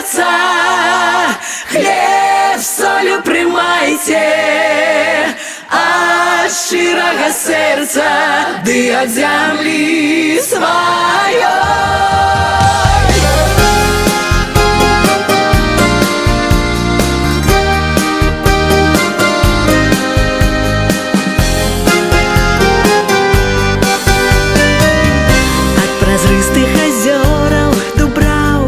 сердца, хлеб с солью прымайце, ад шчырага сердца, ды ад зямлі сваёй.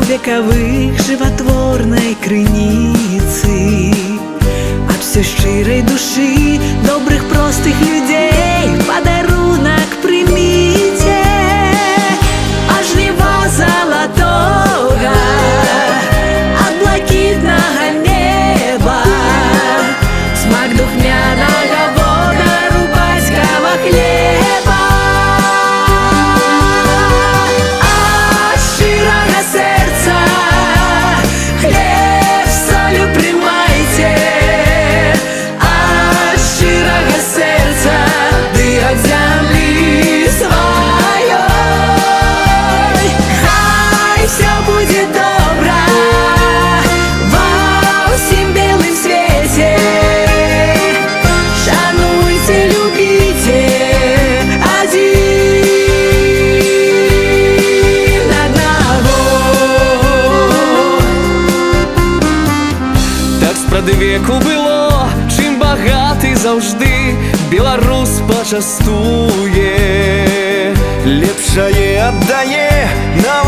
Векавых жыватворнай крыніцы, ад усёй шчырай душы добрых простых людзей падарунак прыміце, ад жніва залатога, ад блакітнага неба, смак духмянага водару бацькава хлеба. Веку было, чым багаты заўжды беларус пачастуе, лепшае аддае, нават